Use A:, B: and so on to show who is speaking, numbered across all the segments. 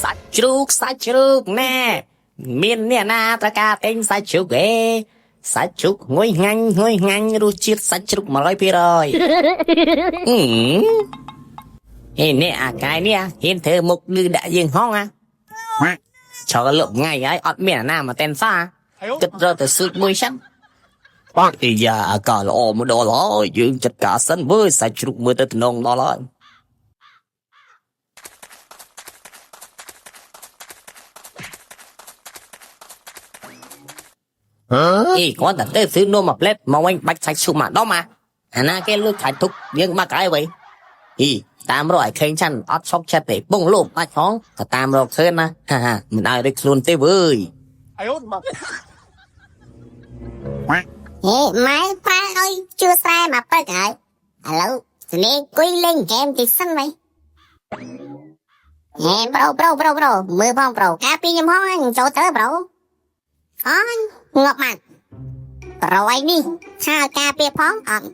A: សាច់ជ្រូកណែមានអ្នកណាត្រូវការទិញសាច់ជ្រូកទេសាច់ជ្រូកងុយងាញ់រសជាតិសាច់ជ្រូក100%នេះអាកាយនេះហ៊ានធ្វើមុខលឺដាក់យើងហងចូលលុបថ្ងៃហើយអត់មានអាណាមកតែនសាគិតរកទៅស៊ូចមួយសិនបាក់អីយ៉ាអាកាល្អមកដល់ហើយយើងចាត់ការសិនវើសាច់ជ្រូកមើលទៅទំនងដល់ហើយគាត់តែទៅซื้อนมមកផ្លែតមកវិញបាច់សាច់ឈូកមកដុំអាណាគេលួចខៃទុកយើងមកក្រៅវិញតាមរកឲ្យឃើញចាន់អត់ឈប់ចិត្តទេបងលោបអាចហងក៏តាមរកឃើញណាមិនឲ្យរឹកខ្លួនទេវើយ
B: ម៉ែប៉ាឲ្យជឿស្រែមកពឹកហើយឥឡូវស្នេហ៍គួយលេងហ្គេមទីសិនវិញប្រូមើលផងប្រូការពីខ្ញុំហងចូលទៅប្រូងាប់មកប្រូឯនេះថាការពីផងអត់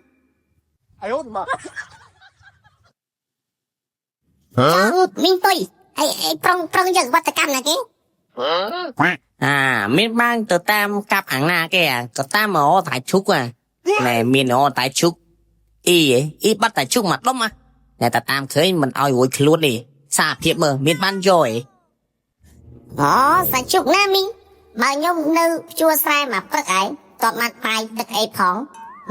B: មីងទុយអីប្រុងយកវត្តកម្មណាគេ
A: មានបាងទៅតាមកាប់អាំងណាគេក៏តាមមកតែឈុកណែមានតែឈុកអ៊ីបាត់តែឈុកមកដុំតែតាមឃើញមិនឲ្យរួចខ្លួនទេសារភាពមើលមានបានយក
B: សាច់ជុកណាមីងបើខ្ញុំនៅជួស្រែមកព្រឹកហើយតបមកបាយទឹកអីផង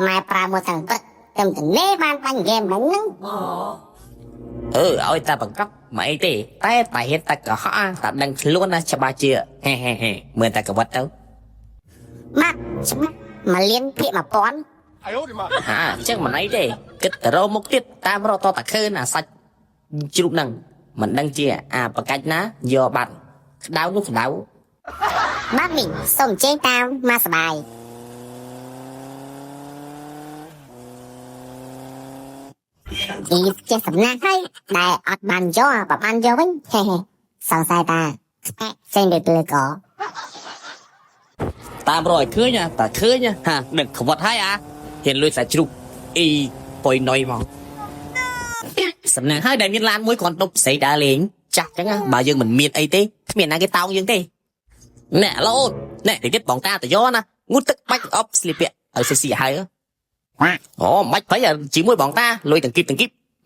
B: ម៉ែប្រើមួយទាំងព្រឹកតែទៅបានបាញ់ហ្គេមហ្នឹង
A: ឲ្យតែបង្កប់មកអីទេតែហ៊ានតែកុហកតែដឹងខ្លួនណាច្បាស់ជាមើលតែកវត្តទៅ
B: មកលៀនភាក1000
A: ចឹងមិនអីទេគិតទៅរកមុខទៀតតាមរកតតែឃើញអាសាច់ជ្រូកហ្នឹងមិនដឹងជាបកាច់ណាយកបាត់ក្តៅនោះក្តៅ
B: បាទមីងសូមចេញតាមមកសបាយចេះសំណាក់ហើយដែលអត់បានយកបើបានយកវិញសង្ស័យតាចេញទៅលើក
A: តាមរកឲ្យឃើញតែឃើញដឹកខ្វិតហើយហ៊ានលួចសាច់ជ្រូកប៉ុយណុយមកសំណាងហើយដែលមានឡានមួយគ្រាន់ដប់ផ្សេងដើរលេងចាស់ចឹងបើយើងមិនមានអីទេគ្មានណាគេតោងយើងទេណែឡូនណែតិចបងតាតយោណាងូតទឹកបាច់អប់ស្លៀកពាក់ឲ្យស៊ីហើយបាច់ភ័យជាមួយបងតាលុយទាំងគីប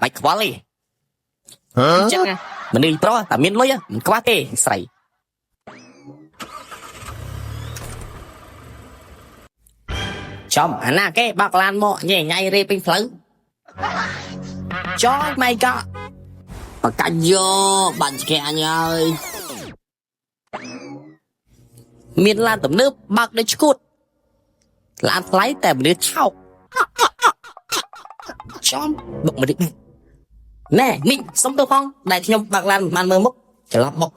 A: បាច់ខ្វល់ទេចឹងមនុស្សប្រុសតែមានលុយមិនខ្វះទេស្រីចំអាណាគេបាក់ឡានមកញ៉ៃរេពេញផ្លូវចោលម៉ៃក៏បកាច់យកបាញ់គេអញហើយមានឡានទំនើបបើកដូចឈួតឡានថ្លៃតែមនុស្សឆោកចំបុកមកនេះណែនេះសុំទៅផងដែលខ្ញុំបើកឡានមិនមើលមុខច្រឡំមុខ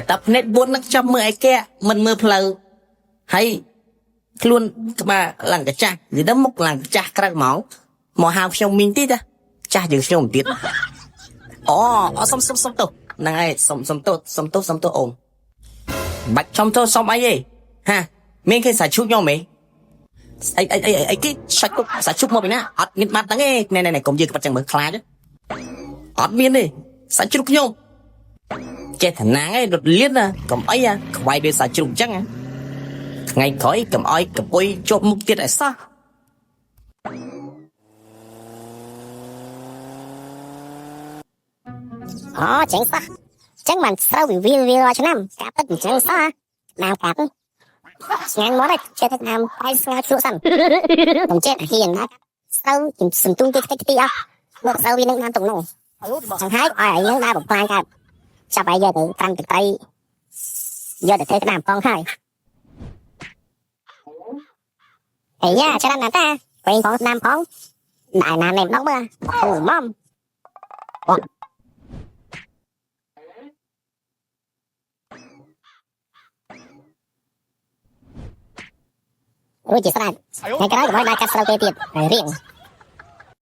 A: តាភ្នែក4នឹងចាំមើលឯកែមិនមើលផ្លូវហើយខ្លួនក្បាលឡើងកាចាស់និយាយទៅមុខឡើងកាចាស់ក្រឹកហ្មងមកហៅខ្ញុំមីងទៀតចាស់យើងខ្ញុំទៀតសុំទៅហ្នឹងហើយសុំទោសអូនបាច់ចំទោសសុំអីទេមានគេសាច់ឈូកខ្ញុំហ៎អីគេសាច់ឈូកមកពីណាអត់មានបាត់ហ្នឹងទេណែកុំយើងក្បត់ចឹងមើលខ្លាចអត់មានទេសាច់ជ្រូកខ្ញុំចេះឋានៈឯងរត់លៀនកុំអីខ្វាយដូចសាច់ជ្រូកចឹងថ្ងៃក្រោយកុំឲ្យកពុយជាប់មុខទៀតឲ្យសោះ
B: ចឹងសោះចឹងមិនស្រូវវាឆ្នាំកាប់ទឹកអញ្ចឹងសោះតាមកាប់ស្ងាញ់មកដែរចេះតែតាមបាយស្ងោជ្រក់សិនខ្ញុំចេះតែហ៊ានណាស្រូវសន្ទុំគេតិចអស់មកស្រូវវានឹងបានទំនងចឹងហើយឲ្យឯងនឹងដើរបំផ្លាញកើតចាប់ឲ្យយកទៅត្រាំទឹកត្រីយកទៅធ្វើក្តាមប៉ងហើយច្រើនណាស់តាវិញផងស្ដាំផងដែរណាណែម្ដងមើលម៉មរួចជាស្រេចថ្ងៃក្រោយកុំឲ្យដើរកាត់ស្រូវគេទៀតរៀង